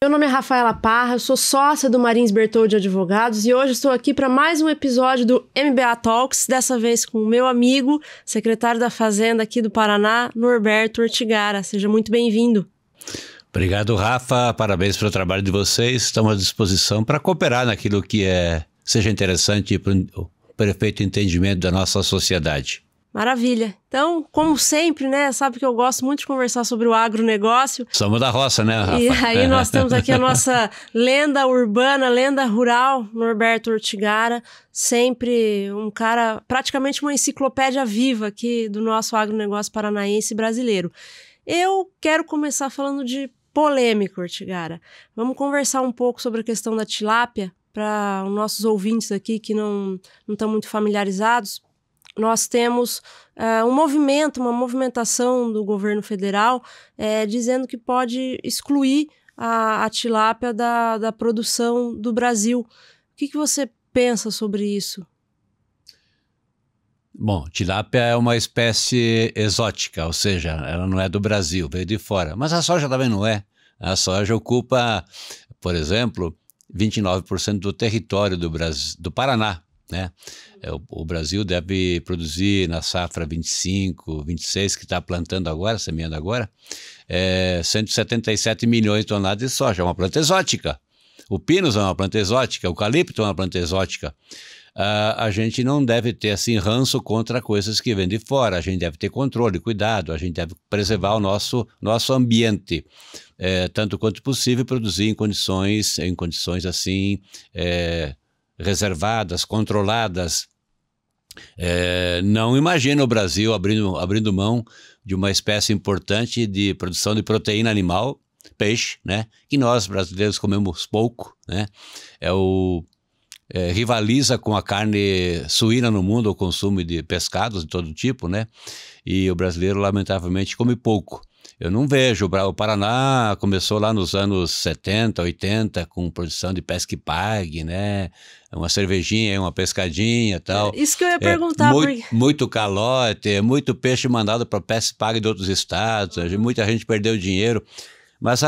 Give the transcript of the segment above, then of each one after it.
Meu nome é Rafaela Parra, eu sou sócia do Marins Bertoldi Advogados e hoje estou aqui para mais um episódio do MBA Talks, dessa vez com o meu amigo, secretário da Fazenda aqui do Paraná, Norberto Ortigara. Seja muito bem-vindo. Obrigado, Rafa. Parabéns pelo trabalho de vocês. Estamos à disposição para cooperar naquilo que seja interessante para o perfeito entendimento da nossa sociedade. Maravilha. Então, como sempre, né, sabe que eu gosto muito de conversar sobre o agronegócio. Somos da roça, né, Rafa? E aí nós temos aqui a nossa lenda urbana, lenda rural, Norberto Ortigara, sempre um cara, praticamente uma enciclopédia viva aqui do nosso agronegócio paranaense e brasileiro. Eu quero começar falando de polêmica, Ortigara. Vamos conversar um pouco sobre a questão da tilápia, para os nossos ouvintes aqui que não estão muito familiarizados. Nós temos uma movimentação do governo federal dizendo que pode excluir a tilápia da produção do Brasil. O que você pensa sobre isso? Bom, tilápia é uma espécie exótica, ou seja, ela não é do Brasil, veio de fora. Mas a soja também não é. A soja ocupa, por exemplo, 29% do território do Brasil, do Paraná, né? O Brasil deve produzir na safra 25, 26, que está plantando agora, semeando agora, 177 milhões de toneladas de soja. É uma planta exótica. O pinus é uma planta exótica, o eucalipto é uma planta exótica. A gente não deve ter assim ranço contra coisas que vêm de fora. A gente deve ter controle, cuidado, a gente deve preservar o nosso ambiente. Tanto quanto possível, produzir em condições assim reservadas, controladas. Não imagino o Brasil abrindo mão de uma espécie importante de produção de proteína animal, peixe, né? Que nós brasileiros comemos pouco, né? Rivaliza com a carne suína no mundo, o consumo de pescados de todo tipo, né? E o brasileiro, lamentavelmente, come pouco. Eu não vejo, o Paraná começou lá nos anos 70, 80, com produção de pesca e pague, né? Uma cervejinha, uma pescadinha e tal. Isso que eu ia perguntar. Muito calote, muito peixe mandado para pesca e pague de outros estados, muita gente perdeu dinheiro. Mas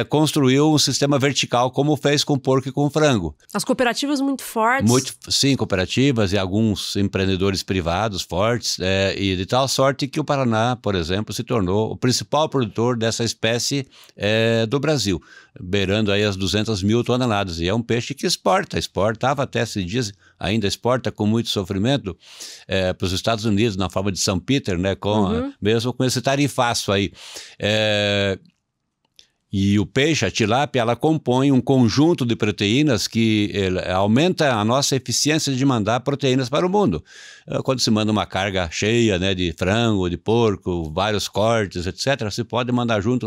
construiu um sistema vertical, como fez com porco e com frango. As cooperativas muito fortes. Sim, cooperativas e alguns empreendedores privados fortes, e de tal sorte que o Paraná, por exemplo, se tornou o principal produtor dessa espécie do Brasil, beirando aí as 200 mil toneladas. E é um peixe que exportava até esses dias, ainda exporta com muito sofrimento para os Estados Unidos, na forma de São Peter, né, mesmo com esse tarifaço aí. E o peixe, a tilápia, ela compõe um conjunto de proteínas que aumenta a nossa eficiência de mandar proteínas para o mundo. Quando se manda uma carga cheia, né, de frango, de porco, vários cortes, etc., se pode mandar junto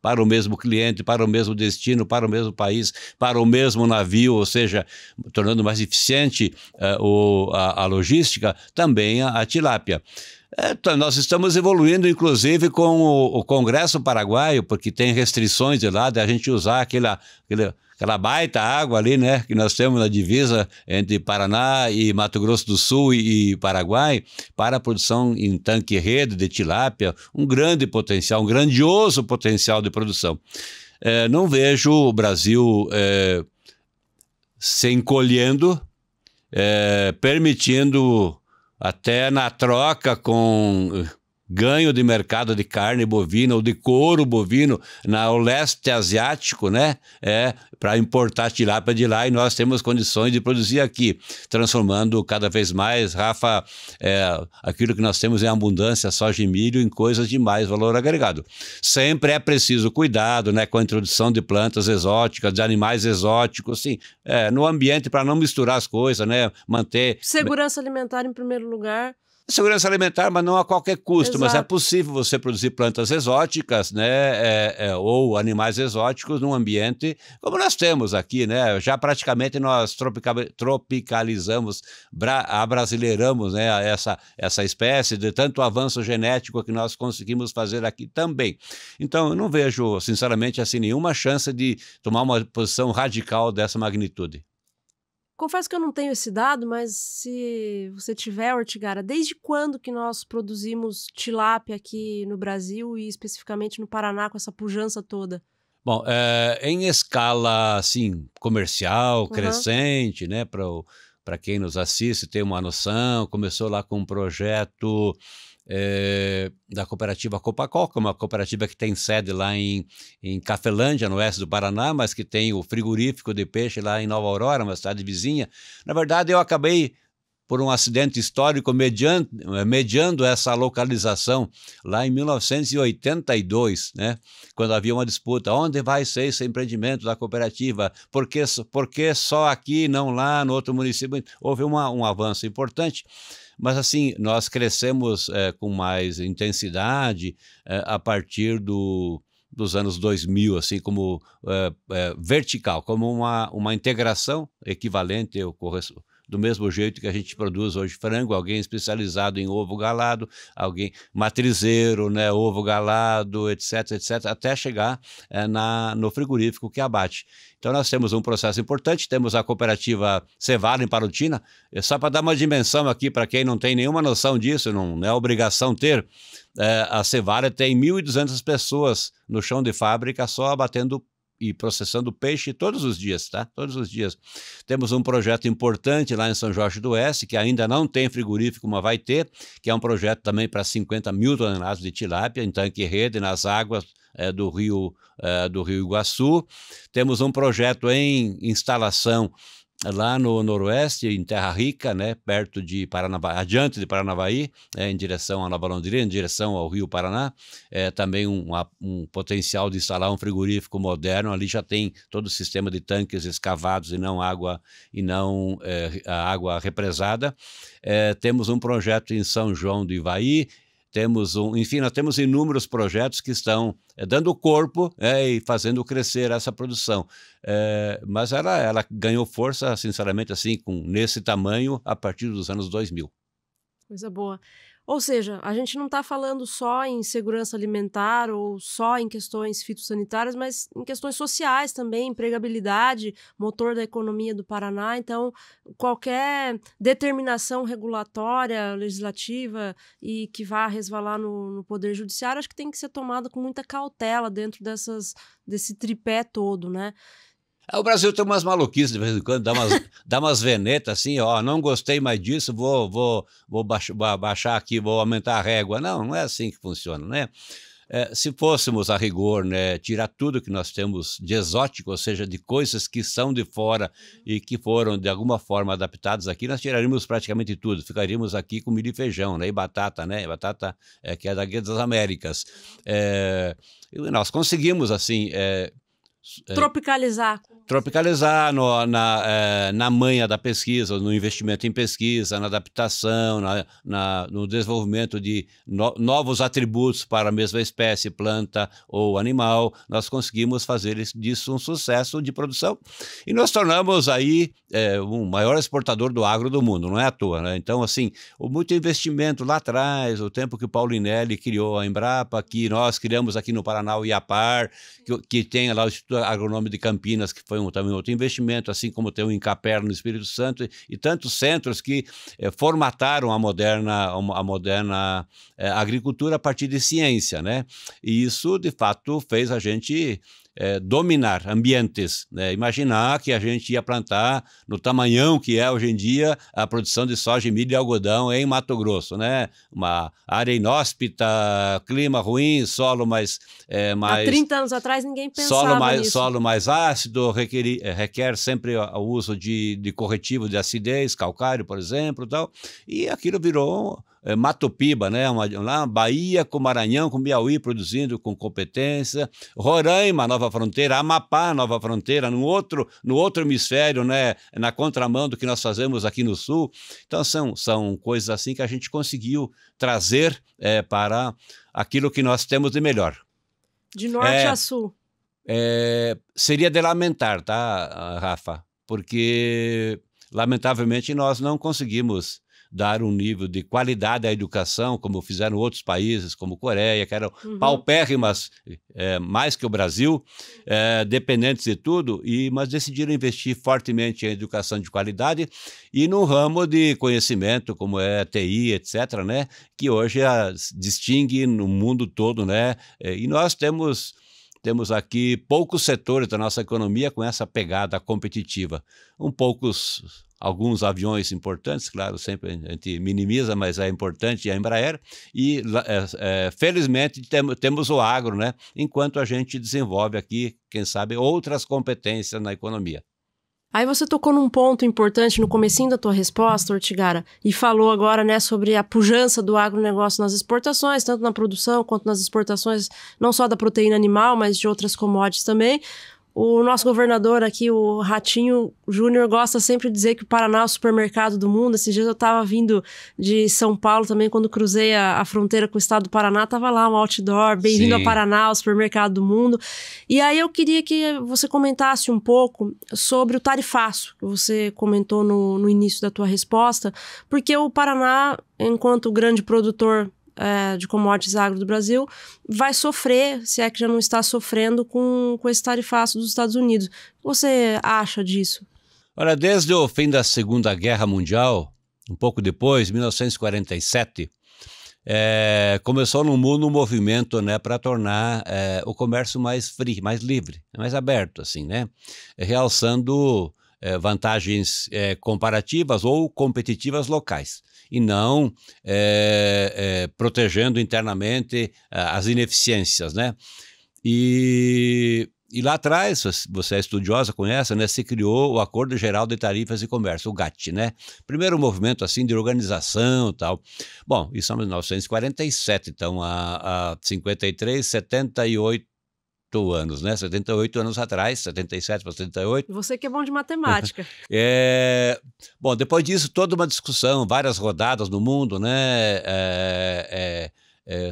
para o mesmo cliente, para o mesmo destino, para o mesmo país, para o mesmo navio, ou seja, tornando mais eficiente a logística, também a tilápia. Nós estamos evoluindo, inclusive, com o Congresso Paraguaio, porque tem restrições de lá, de a gente usar aquela baita água ali, né, que nós temos na divisa entre Paraná e Mato Grosso do Sul e Paraguai, para a produção em tanque-rede de tilápia, um grande potencial, um grandioso potencial de produção. Não vejo o Brasil se encolhendo, permitindo até na troca com ganho de mercado de carne bovina ou de couro bovino no leste asiático, né? Para importar tilápia de lá, e nós temos condições de produzir aqui, transformando cada vez mais, Rafa, aquilo que nós temos em abundância, soja e milho, em coisas de mais valor agregado. Sempre é preciso cuidado, né, com a introdução de plantas exóticas, de animais exóticos, assim, no ambiente, para não misturar as coisas, né? Manter segurança alimentar em primeiro lugar. Segurança alimentar, mas não a qualquer custo. Exato. Mas é possível você produzir plantas exóticas, né, ou animais exóticos num ambiente como nós temos aqui, né? Já praticamente nós tropicalizamos, abrasileiramos, né, essa espécie, de tanto avanço genético que nós conseguimos fazer aqui também. Então, eu não vejo, sinceramente, assim, nenhuma chance de tomar uma posição radical dessa magnitude. Confesso que eu não tenho esse dado, mas se você tiver, Ortigara, desde quando que nós produzimos tilápia aqui no Brasil e especificamente no Paraná com essa pujança toda? Bom, em escala assim, comercial, crescente, né, para quem nos assiste ter uma noção, começou lá com um projeto da cooperativa Copacol, que é uma cooperativa que tem sede lá em Cafelândia, no oeste do Paraná, mas que tem o frigorífico de peixe lá em Nova Aurora, uma cidade vizinha. Na verdade, eu acabei, por um acidente histórico, mediando essa localização lá em 1982, né? Quando havia uma disputa, onde vai ser esse empreendimento da cooperativa? Por que só aqui, não lá no outro município? Houve um avanço importante, mas assim, nós crescemos com mais intensidade a partir dos anos 2000, assim como vertical, como uma integração equivalente do mesmo jeito que a gente produz hoje frango, alguém especializado em ovo galado, alguém matrizeiro, né, ovo galado, etc, etc, até chegar no frigorífico que abate. Então nós temos um processo importante, temos a cooperativa Cevale em Parotina, só para dar uma dimensão aqui para quem não tem nenhuma noção disso, não é obrigação ter, a Cevale tem 1.200 pessoas no chão de fábrica só abatendo e processando peixe todos os dias, tá? Todos os dias. Temos um projeto importante lá em São Jorge do Oeste, que ainda não tem frigorífico, mas vai ter, que é um projeto também para 50 mil toneladas de tilápia em tanque-rede nas águas do Rio Iguaçu. Temos um projeto em instalação lá no Noroeste, em Terra Rica, né, perto de Paranavaí, adiante de Paranavaí, em direção a Nova Londrina, em direção ao Rio Paraná, também um potencial de instalar um frigorífico moderno. Ali já tem todo o sistema de tanques escavados e não água a água represada. Temos um projeto em São João do Ivaí. Enfim, nós temos inúmeros projetos que estão dando corpo e fazendo crescer essa produção. Mas ela ganhou força, sinceramente, assim, nesse tamanho, a partir dos anos 2000. Coisa boa. Ou seja, a gente não está falando só em segurança alimentar ou só em questões fitossanitárias, mas em questões sociais também, empregabilidade, motor da economia do Paraná. Então, qualquer determinação regulatória, legislativa e que vá resvalar no Poder Judiciário, acho que tem que ser tomada com muita cautela dentro desse tripé todo, né? O Brasil tem umas maluquices de vez em quando, dá umas venetas assim, ó, não gostei mais disso, vou baixar aqui, vou aumentar a régua. Não é assim que funciona, né? Se fôssemos a rigor, né, tirar tudo que nós temos de exótico, ou seja, de coisas que são de fora e que foram de alguma forma adaptadas aqui, nós tiraríamos praticamente tudo, ficaríamos aqui com milho e feijão, né, e batata, né, batata que é daqui das Américas. Nós conseguimos, assim... Tropicalizar na manha da pesquisa, no investimento em pesquisa, na adaptação, no desenvolvimento de novos atributos para a mesma espécie, planta ou animal. Nós conseguimos fazer disso um sucesso de produção e nós tornamos aí o maior exportador do agro do mundo, não é à toa, né? Então, assim, muito investimento lá atrás, o tempo que o Paulinelli criou a Embrapa, que nós criamos aqui no Paraná o IAPAR, que tem lá o Instituto Agronômico de Campinas, que foi também outro investimento, assim como tem o Incaper no Espírito Santo e tantos centros que formataram a moderna agricultura a partir de ciência, né? E isso, de fato, fez a gente dominar ambientes, né? Imaginar que a gente ia plantar no tamanhão que é hoje em dia a produção de soja, milho e algodão em Mato Grosso, né? Uma área inóspita, clima ruim, solo mais... Há 30 anos atrás ninguém pensava nisso. Solo mais ácido, requer sempre o uso de corretivo de acidez, calcário, por exemplo, tal. E aquilo virou... Mato Piba, né? Lá Bahia com Maranhão, com Piauí produzindo com competência, Roraima, nova fronteira, Amapá, nova fronteira, no outro hemisfério, né? Na contramão do que nós fazemos aqui no sul. Então são coisas assim que a gente conseguiu trazer para aquilo que nós temos de melhor. De norte a sul. Seria de lamentar, tá, Rafa? Porque lamentavelmente nós não conseguimos dar um nível de qualidade à educação, como fizeram outros países, como Coreia, que eram paupérrimas, mais que o Brasil, dependentes de tudo, mas decidiram investir fortemente em educação de qualidade e no ramo de conhecimento, como é TI, etc., né, que hoje distingue no mundo todo, né, e nós temos temos aqui poucos setores da nossa economia com essa pegada competitiva. Alguns aviões importantes, claro, sempre a gente minimiza, mas é importante a Embraer, e felizmente temos o agro, né? Enquanto a gente desenvolve aqui, quem sabe, outras competências na economia. Aí você tocou num ponto importante no comecinho da tua resposta, Ortigara, e falou agora, né, sobre a pujança do agronegócio nas exportações, tanto na produção quanto nas exportações, não só da proteína animal, mas de outras commodities também. O nosso governador aqui, o Ratinho Júnior, gosta sempre de dizer que o Paraná é o supermercado do mundo. Esses dias eu estava vindo de São Paulo também, quando cruzei a fronteira com o estado do Paraná, estava lá um outdoor, bem-vindo ao Paraná, o supermercado do mundo. E aí eu queria que você comentasse um pouco sobre o tarifaço, que você comentou no início da tua resposta, porque o Paraná, enquanto grande produtor de commodities agro do Brasil, vai sofrer, se é que já não está sofrendo, com esse tarifaço dos Estados Unidos. O que você acha disso? Olha, desde o fim da Segunda Guerra Mundial, um pouco depois, 1947, começou no mundo um movimento, né, para tornar o comércio mais free, mais livre, mais aberto, assim, né, realçando vantagens comparativas ou competitivas locais, e não protegendo internamente as ineficiências, né? E lá atrás, você é estudiosa, conhece, né? Se criou o Acordo Geral de Tarifas e Comércio, o GATT, né? Primeiro movimento assim de organização e tal. Bom, isso é 1947, então há 53, 78 anos, né? 78 anos atrás, 77 para 78. Você que é bom de matemática. Bom, depois disso, toda uma discussão, várias rodadas no mundo, né?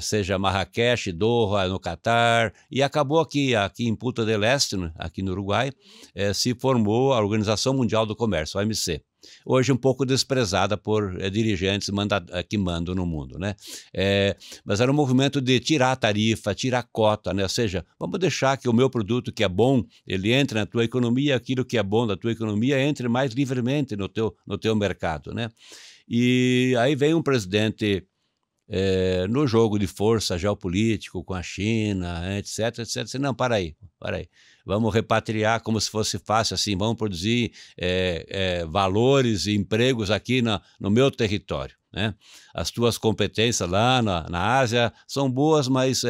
Seja Marrakech, Doha, no Catar, e acabou aqui em Punta del Este, né? Aqui no Uruguai, se formou a Organização Mundial do Comércio, a OMC. Hoje um pouco desprezada por dirigentes que mandam no mundo, né? Mas era um movimento de tirar a tarifa, tirar a cota, né? Ou seja, vamos deixar que o meu produto que é bom, ele entre na tua economia, aquilo que é bom da tua economia entre mais livremente no teu mercado, né? E aí vem um presidente no jogo de força geopolítico com a China, etc, etc. Não, para aí. Vamos repatriar como se fosse fácil, assim, vamos produzir valores e empregos aqui no meu território, né? As tuas competências lá na Ásia são boas, mas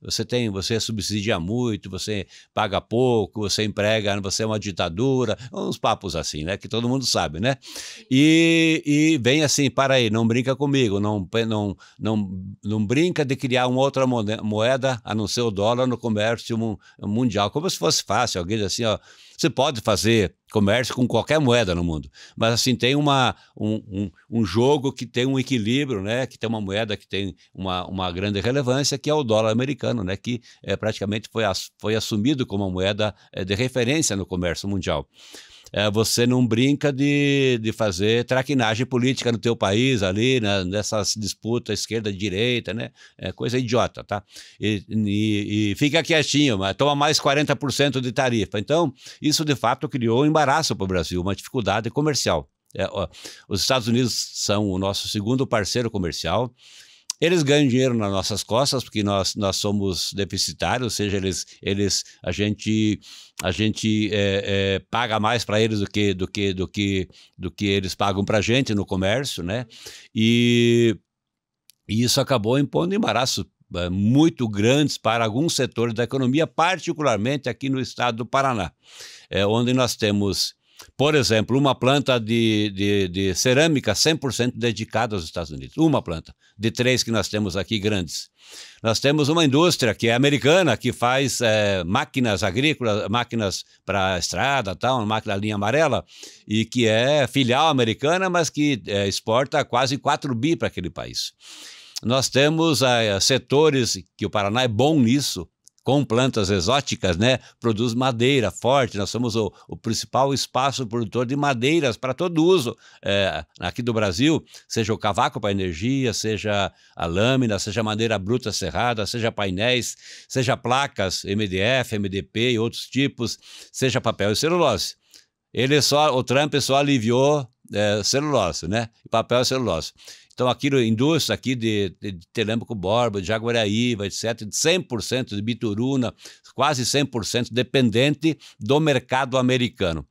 você subsidia muito, você paga pouco, você emprega, você é uma ditadura, uns papos assim, né? Que todo mundo sabe, né? E vem assim, para aí, não brinca comigo, não brinca de criar uma outra moeda a não ser o dólar no comércio mundial, como se fosse fácil, alguém diz assim, ó, você pode fazer comércio com qualquer moeda no mundo, mas assim tem um jogo que tem um equilíbrio, né? Que tem uma moeda que tem uma grande relevância, que é o dólar americano, né? Que praticamente foi assumido como uma moeda de referência no comércio mundial. Você não brinca de fazer traquinagem política no teu país ali, né, nessas disputas esquerda-direita, né? Coisa idiota, tá? E fica quietinho, mas toma mais 40% de tarifa. Então, isso de fato criou um embaraço para o Brasil, uma dificuldade comercial. Os Estados Unidos são o nosso segundo parceiro comercial. Eles ganham dinheiro nas nossas costas, porque nós somos deficitários, ou seja, a gente paga mais para eles do que eles pagam para a gente no comércio, né? E isso acabou impondo embaraços muito grandes para alguns setores da economia, particularmente aqui no estado do Paraná, onde nós temos, por exemplo, uma planta de cerâmica 100% dedicada aos Estados Unidos. Uma planta, de 3 que nós temos aqui grandes. Nós temos uma indústria que é americana, que faz máquinas agrícolas, máquinas para estrada, tal, uma máquina linha amarela, e que é filial americana, mas que exporta quase 4 bi para aquele país. Nós temos setores que o Paraná é bom nisso, com plantas exóticas, né? Produz madeira forte, nós somos o principal espaço produtor de madeiras para todo uso aqui do Brasil, seja o cavaco para energia, seja a lâmina, seja madeira bruta serrada, seja painéis, seja placas MDF, MDP e outros tipos, seja papel e celulose. O Trump só aliviou celulose, né? Papel e celulose. Então, aquilo, indústria aqui de Telêmaco Borba, de Jaguaraíva, etc., de 100% de Bituruna, quase 100% dependente do mercado americano.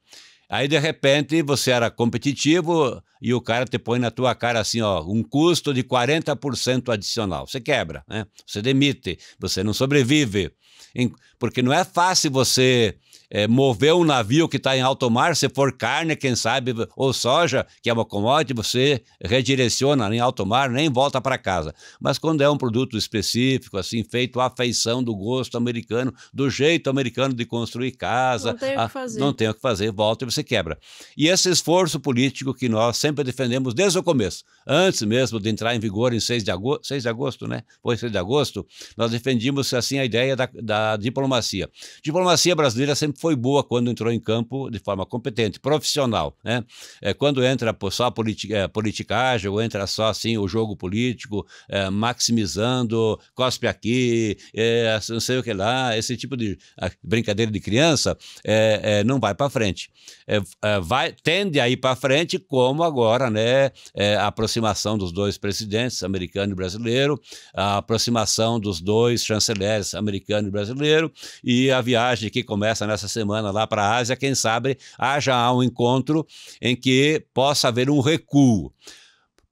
Aí, de repente, você era competitivo e o cara te põe na tua cara assim, ó, um custo de 40% adicional. Você quebra, né? Você demite, você não sobrevive. Porque não é fácil você mover um navio que está em alto mar, se for carne, quem sabe, ou soja, que é uma commodity, você redireciona em alto mar, nem volta para casa. Mas quando é um produto específico, assim, feito à feição do gosto americano, do jeito americano de construir casa, não tem o que fazer. Não tem o que fazer, volta e você quebra. E esse esforço político que nós sempre defendemos desde o começo, antes mesmo de entrar em vigor em 6 de agosto, né? Foi 6 de agosto, nós defendíamos assim a ideia da diplomacia. Diplomacia brasileira sempre foi boa quando entrou em campo de forma competente, profissional, né? Quando entra só politicagem, ou entra só assim o jogo político, maximizando, cospe aqui, não sei o que lá, esse tipo de brincadeira de criança, não vai para frente. Tende a ir para frente, como agora, né? A aproximação dos dois presidentes, americano e brasileiro, a aproximação dos dois chanceleres, americano e brasileiro, e a viagem que começa nessa semana lá para a Ásia, quem sabe haja um encontro em que possa haver um recuo.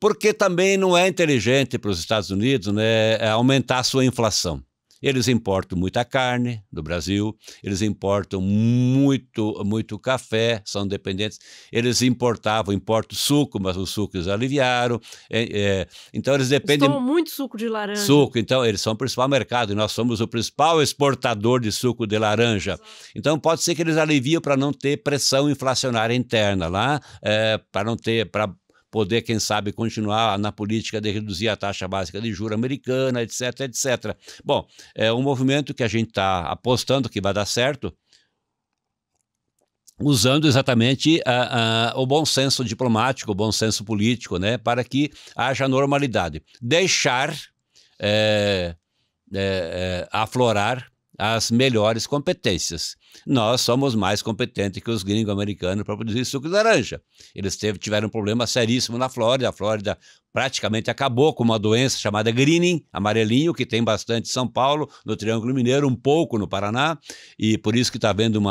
Porque também não é inteligente para os Estados Unidos, né, aumentar a sua inflação. Eles importam muita carne do Brasil, eles importam muito café, são dependentes. Eles importam suco, mas os sucos aliviaram. Então eles dependem... Eles tomam muito suco de laranja. Suco, então eles são o principal mercado e nós somos o principal exportador de suco de laranja. Exato. Então pode ser que eles aliviam para não ter pressão inflacionária interna lá, para poder, quem sabe, continuar na política de reduzir a taxa básica de juros americana, etc, etc. Bom, é um movimento que a gente está apostando que vai dar certo, usando exatamente o bom senso diplomático, o bom senso político, né, para que haja normalidade. Deixar aflorar as melhores competências. Nós somos mais competentes que os gringos americanos para produzir suco de laranja. Eles tiveram um problema seríssimo na Flórida. A Flórida praticamente acabou com uma doença chamada greening, amarelinho, que tem bastante em São Paulo, no Triângulo Mineiro, um pouco no Paraná, e por isso que está havendo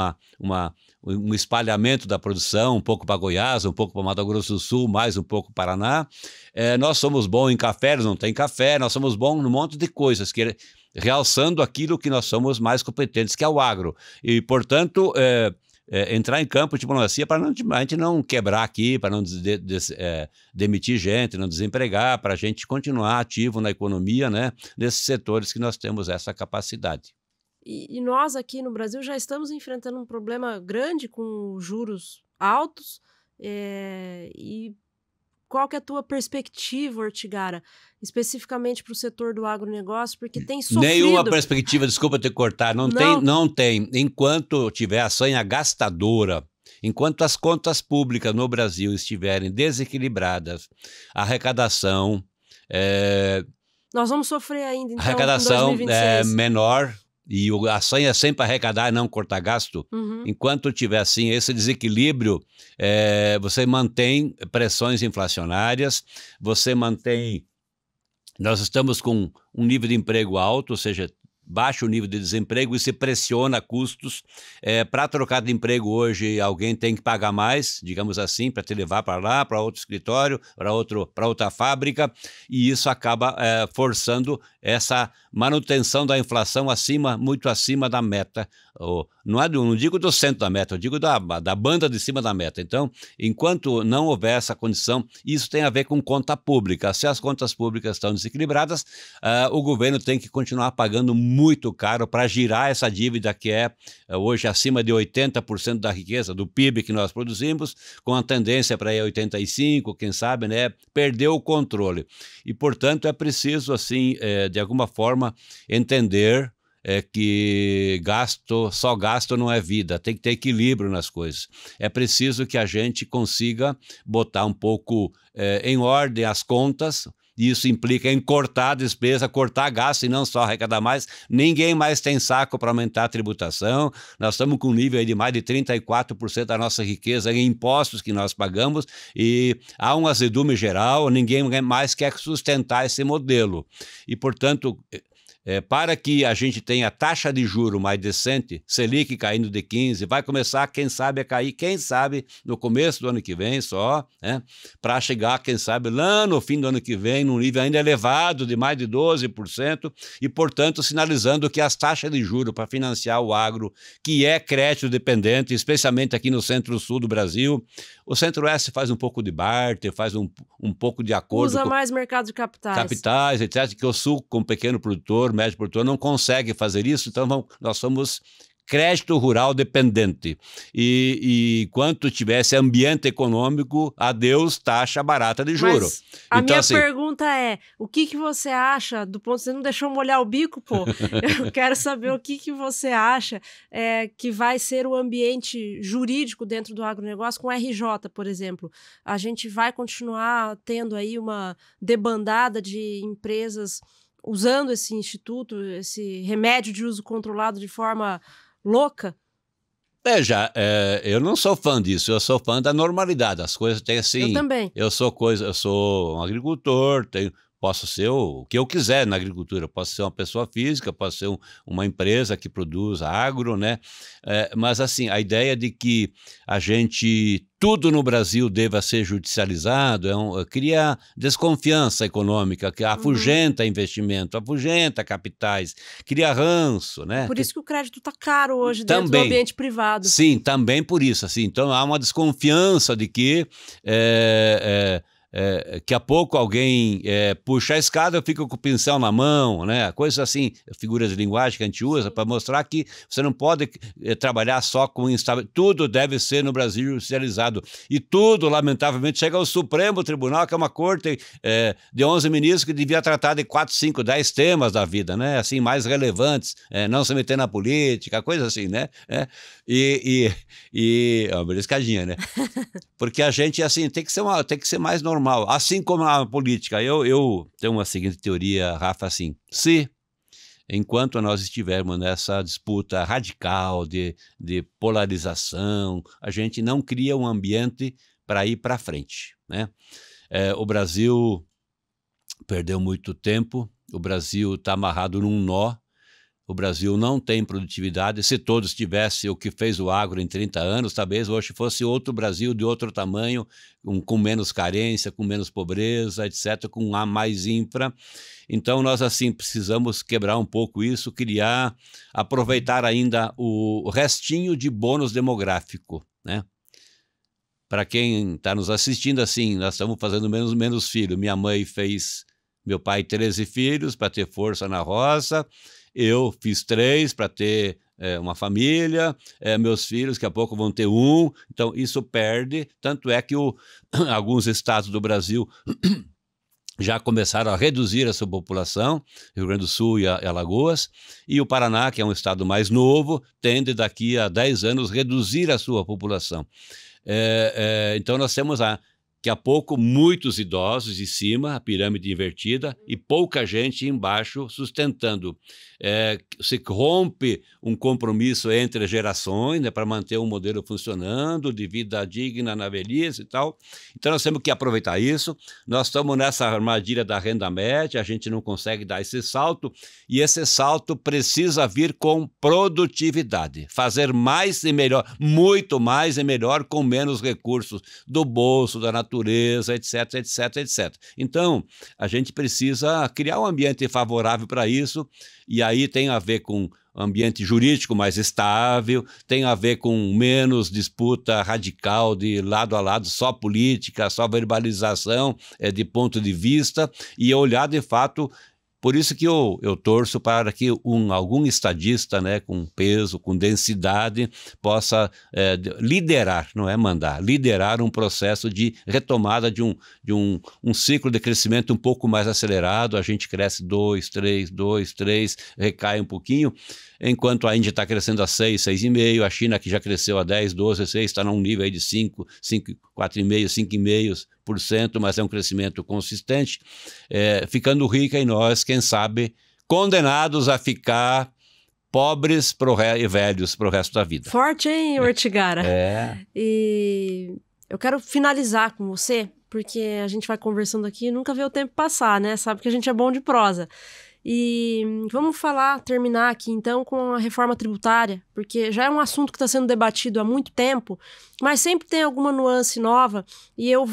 um espalhamento da produção, um pouco para Goiás, um pouco para Mato Grosso do Sul, mais um pouco para Paraná. Nós somos bons em café, eles não têm café, nós somos bons num monte de coisas, realçando aquilo que nós somos mais competentes, que é o agro. E, portanto, entrar em campo de diplomacia para a gente não quebrar aqui, para não demitir gente, não desempregar, para a gente continuar ativo na economia, né, nesses setores que nós temos essa capacidade. E nós aqui no Brasil já estamos enfrentando um problema grande com juros altos. E qual que é a tua perspectiva, Ortigara, especificamente para o setor do agronegócio, porque tem sofrido... Nenhuma perspectiva, desculpa te cortar, não tem. Enquanto tiver a sanha gastadora, enquanto as contas públicas no Brasil estiverem desequilibradas, a arrecadação... Nós vamos sofrer ainda, então, a arrecadação em 2026. Menor... E a sanha é sempre arrecadar e não cortar gasto. Uhum. Enquanto tiver assim esse desequilíbrio, você mantém pressões inflacionárias, você mantém... Nós estamos com um nível de emprego alto, ou seja, baixo nível de desemprego, e se pressiona custos. Para trocar de emprego hoje, alguém tem que pagar mais, digamos assim, para te levar para lá, para outro escritório, para outra fábrica, e isso acaba forçando manutenção da inflação muito acima da meta. Não digo do centro da meta, eu digo da banda de cima da meta. Então, enquanto não houver essa condição, isso tem a ver com conta pública. Se as contas públicas estão desequilibradas, o governo tem que continuar pagando muito caro para girar essa dívida que é hoje acima de 80% da riqueza, do PIB que nós produzimos, com a tendência para 85%, quem sabe, né, perdeu o controle. E, portanto, é preciso, assim, de alguma forma, entender que só gasto não é vida, tem que ter equilíbrio nas coisas. É preciso que a gente consiga botar um pouco em ordem as contas, e isso implica em cortar a despesa, cortar gasto e não só arrecadar mais. Ninguém mais tem saco para aumentar a tributação. Nós estamos com um nível aí de mais de 34% da nossa riqueza em impostos que nós pagamos e há um azedume geral, ninguém mais quer sustentar esse modelo. E, portanto, para que a gente tenha taxa de juro mais decente, Selic caindo de 15, vai começar, quem sabe, a cair, quem sabe, no começo do ano que vem só, né? Para chegar, quem sabe, lá no fim do ano que vem, num nível ainda elevado de mais de 12%, e, portanto, sinalizando que as taxas de juro para financiar o agro, que é crédito dependente, especialmente aqui no centro-sul do Brasil, o centro-oeste faz um pouco de barter, faz um pouco de acordo usa mais mercado de capitais. Capitais, etc., que o sul, como pequeno produtor, médio produtor, não consegue fazer isso, então nós somos crédito rural dependente. E quanto tivesse ambiente econômico, adeus taxa barata de juro. Mas a minha pergunta é, o que você acha, do ponto, você não deixou molhar o bico, pô, eu quero saber o que você acha que vai ser o ambiente jurídico dentro do agronegócio com RJ, por exemplo. A gente vai continuar tendo aí uma debandada de empresas usando esse instituto, esse remédio de uso controlado de forma louca? Eu não sou fã disso, eu sou fã da normalidade, as coisas têm assim... Eu também. Eu sou um agricultor, posso ser o que eu quiser na agricultura, posso ser uma pessoa física, posso ser uma empresa que produz agro, né? Mas assim, a ideia de que a gente, tudo no Brasil deva ser judicializado, cria desconfiança econômica, que afugenta investimento, afugenta capitais, cria ranço, né? Por isso que o crédito está caro hoje dentro do ambiente privado. Sim, também por isso, assim, então há uma desconfiança de que daqui a pouco alguém puxa a escada, eu fico com o pincel na mão, né? Coisas assim, figuras de linguagem que a gente usa para mostrar que você não pode trabalhar só com instabilidade. Tudo deve ser no Brasil judicializado. E tudo, lamentavelmente, chega ao Supremo Tribunal, que é uma corte de 11 ministros que devia tratar de 4, 5, 10 temas da vida, né? Assim, mais relevantes, não se meter na política, coisa assim, né? Uma beliscadinha, né? Porque a gente, assim, tem que ser mais normal. Assim como a política, eu tenho uma seguinte teoria, Rafa, assim, enquanto nós estivermos nessa disputa radical de polarização, a gente não cria um ambiente para ir para frente, né? O Brasil perdeu muito tempo, o Brasil está amarrado num nó, o Brasil não tem produtividade. Se todos tivessem o que fez o agro em 30 anos, talvez hoje fosse outro Brasil de outro tamanho, com menos carência, com menos pobreza, etc., com mais infra. Então, nós, assim, precisamos quebrar um pouco isso, aproveitar ainda o restinho de bônus demográfico, né? Para quem está nos assistindo, assim, nós estamos fazendo menos filho. Meu pai 13 filhos para ter força na roça. Eu fiz 3 para ter uma família, meus filhos daqui a pouco vão ter 1, então isso perde, tanto é que alguns estados do Brasil já começaram a reduzir a sua população, Rio Grande do Sul e Alagoas, e o Paraná, que é um estado mais novo, tende daqui a 10 anos reduzir a sua população. Então nós temos daqui a pouco muitos idosos em cima, a pirâmide invertida, e pouca gente embaixo sustentando. Se rompe um compromisso entre gerações, né, para manter um modelo funcionando, de vida digna na velhice e tal. Então nós temos que aproveitar isso. Nós estamos nessa armadilha da renda média, a gente não consegue dar esse salto, e esse salto precisa vir com produtividade. Fazer mais e melhor, muito mais e melhor, com menos recursos do bolso, da natureza, etc, etc, etc. Então, a gente precisa criar um ambiente favorável para isso, e aí tem a ver com ambiente jurídico mais estável, tem a ver com menos disputa radical de lado a lado, só política, só verbalização de ponto de vista, e olhar de fato. Por isso que eu torço para que algum estadista, né, com peso, com densidade, possa liderar, não é mandar, liderar um processo de retomada de um ciclo de crescimento um pouco mais acelerado. A gente cresce 2, 3, recai um pouquinho, enquanto a Índia está crescendo a 6, 6,5, a China, que já cresceu a 10, 12, 6, está num nível aí de 5, 4,5, 5,5 4%, mas é um crescimento consistente, ficando rica e nós, quem sabe, condenados a ficar pobres e velhos para o resto da vida. Forte, hein, Ortigara? É. E eu quero finalizar com você, porque a gente vai conversando aqui e nunca vê o tempo passar, né? Sabe que a gente é bom de prosa. E vamos terminar aqui então com a reforma tributária, porque já é um assunto que está sendo debatido há muito tempo, mas sempre tem alguma nuance nova, e eu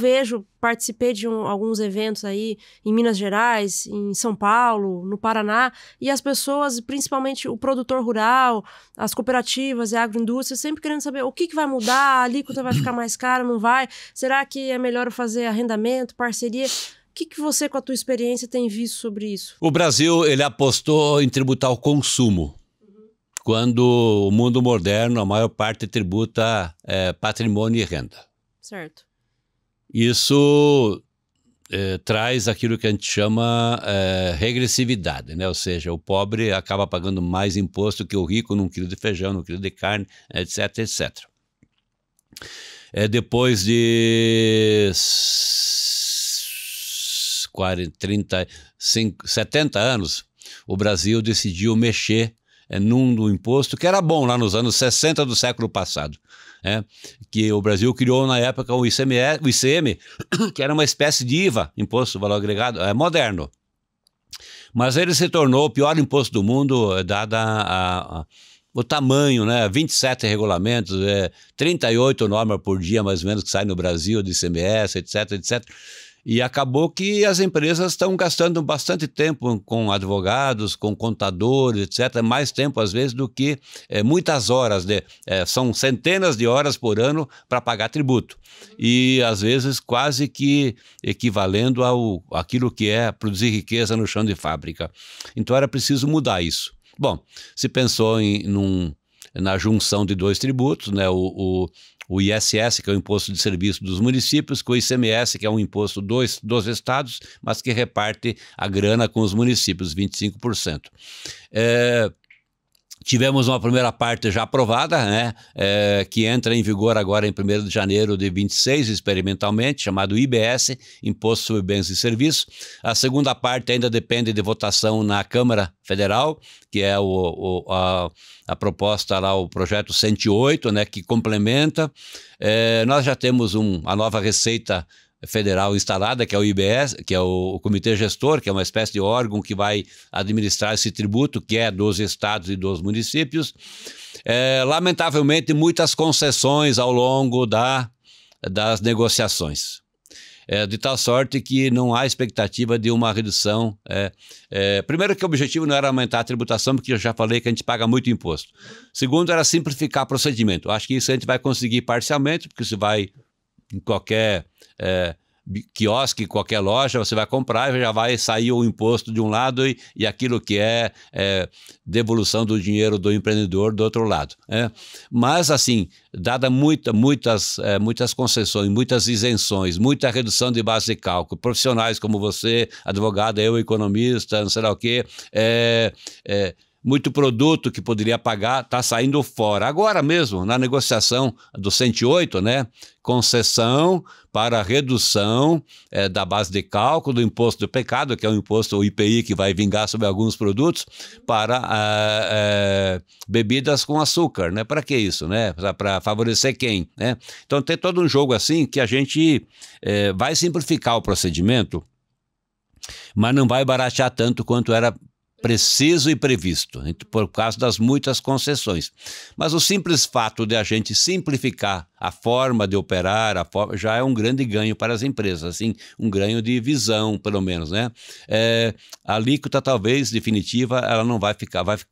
participei de alguns eventos aí em Minas Gerais, em São Paulo, no Paraná, e as pessoas, principalmente o produtor rural, as cooperativas e a agroindústria, sempre querendo saber o que vai mudar, a alíquota vai ficar mais cara, não vai? Será que é melhor fazer arrendamento, parceria? O que você, com a tua experiência, tem visto sobre isso? O Brasil, ele apostou em tributar o consumo. Quando o mundo moderno, a maior parte tributa patrimônio e renda. Certo. Isso traz aquilo que a gente chama regressividade, né? Ou seja, o pobre acaba pagando mais imposto que o rico num quilo de feijão, num quilo de carne, etc, etc. Depois de 70 anos, o Brasil decidiu mexer num imposto que era bom lá nos anos 60 do século passado. Que o Brasil criou na época o ICM, que era uma espécie de IVA, Imposto de Valor Agregado, moderno. Mas ele se tornou o pior imposto do mundo, dada o tamanho, né? 27 regulamentos, 38 normas por dia, mais ou menos, que saem no Brasil, de ICMS, etc, etc. E acabou que as empresas estão gastando bastante tempo com advogados, com contadores, etc. Mais tempo, às vezes, do que muitas horas. São centenas de horas por ano para pagar tributo. E, às vezes, quase que equivalendo àquilo que é produzir riqueza no chão de fábrica. Então, era preciso mudar isso. Bom, se pensou na junção de dois tributos, né? O ISS, que é o Imposto de Serviço dos Municípios, com o ICMS, que é um imposto dos estados, mas que reparte a grana com os municípios, 25%. Tivemos uma primeira parte já aprovada, né, que entra em vigor agora em 1º de janeiro de 26, experimentalmente, chamado IBS, Imposto sobre Bens e Serviços. A segunda parte ainda depende de votação na Câmara Federal, que é a proposta lá, o projeto 108, né, que complementa. Nós já temos a nova Receita Federal instalada, que é o IBS, que é o Comitê Gestor, que é uma espécie de órgão que vai administrar esse tributo, que é dos estados e dos municípios. Lamentavelmente, muitas concessões ao longo das negociações. De tal sorte que não há expectativa de uma redução. Primeiro que o objetivo não era aumentar a tributação, porque eu já falei que a gente paga muito imposto. Segundo, era simplificar o procedimento. Acho que isso a gente vai conseguir parcialmente, porque se vai em qualquer quiosque, qualquer loja, você vai comprar e já vai sair o imposto de um lado e aquilo que é devolução do dinheiro do empreendedor do outro lado. Mas, assim, dada muitas concessões, muitas isenções, muita redução de base de cálculo, profissionais como você, advogado, eu, economista, não sei lá o quê, muito produto que poderia pagar está saindo fora. Agora mesmo, na negociação do 108, né, concessão para redução da base de cálculo do imposto do pecado, que é o imposto, o IPI, que vai vingar sobre alguns produtos, para bebidas com açúcar, né? Para que isso, né? Para favorecer quem, né? Então tem todo um jogo assim que a gente vai simplificar o procedimento, mas não vai baratear tanto quanto era preciso e previsto, por causa das muitas concessões. Mas o simples fato de a gente simplificar a forma de operar, já é um grande ganho para as empresas, assim, um ganho de visão, pelo menos, né? A alíquota, talvez, definitiva, ela não vai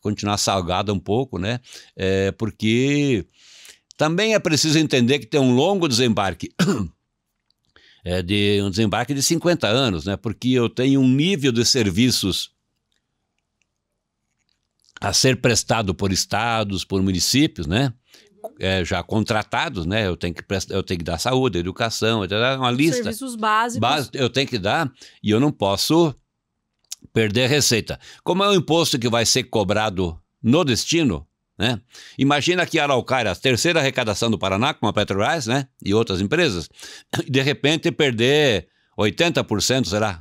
continuar salgada um pouco, né? Porque também é preciso entender que tem um longo desembarque, um desembarque de 50 anos, né? Porque eu tenho um nível de serviços a ser prestado por estados, por municípios, né? Já contratados, né? Eu tenho que dar saúde, educação, uma lista. Serviços básicos. Eu tenho que dar e eu não posso perder receita. Como é um imposto que vai ser cobrado no destino, né? Imagina que Araucária, a terceira arrecadação do Paraná, com a Petrobras, né? E outras empresas, de repente perder 80%, será,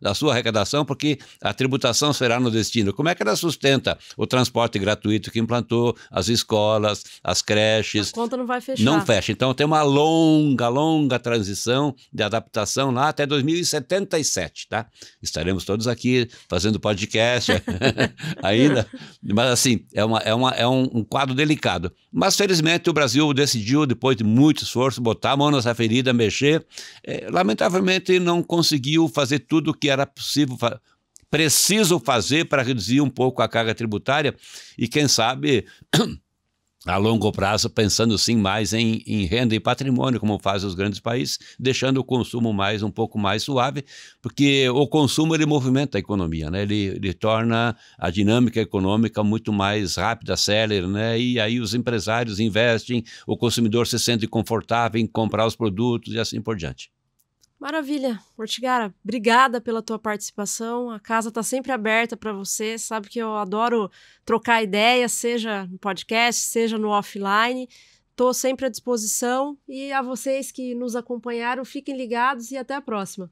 da sua arrecadação, porque a tributação será no destino. Como é que ela sustenta o transporte gratuito que implantou, as escolas, as creches? A conta não vai fechar. Não fecha. Então tem uma longa transição de adaptação lá até 2077, tá? Estaremos todos aqui fazendo podcast ainda, mas assim, é um quadro delicado. Mas felizmente o Brasil decidiu, depois de muito esforço, botar a mão nessa ferida, mexer. Lamentavelmente não conseguiu fazer tudo o que era preciso fazer para reduzir um pouco a carga tributária e quem sabe a longo prazo pensando sim mais em renda e patrimônio, como fazem os grandes países, deixando o consumo um pouco mais suave, porque o consumo ele movimenta a economia, né? Ele torna a dinâmica econômica muito mais rápida, célere, né? E aí os empresários investem, o consumidor se sente confortável em comprar os produtos e assim por diante. Maravilha. Ortigara, obrigada pela tua participação. A casa está sempre aberta para você. Sabe que eu adoro trocar ideias, seja no podcast, seja no offline. Estou sempre à disposição. E a vocês que nos acompanharam, fiquem ligados e até a próxima.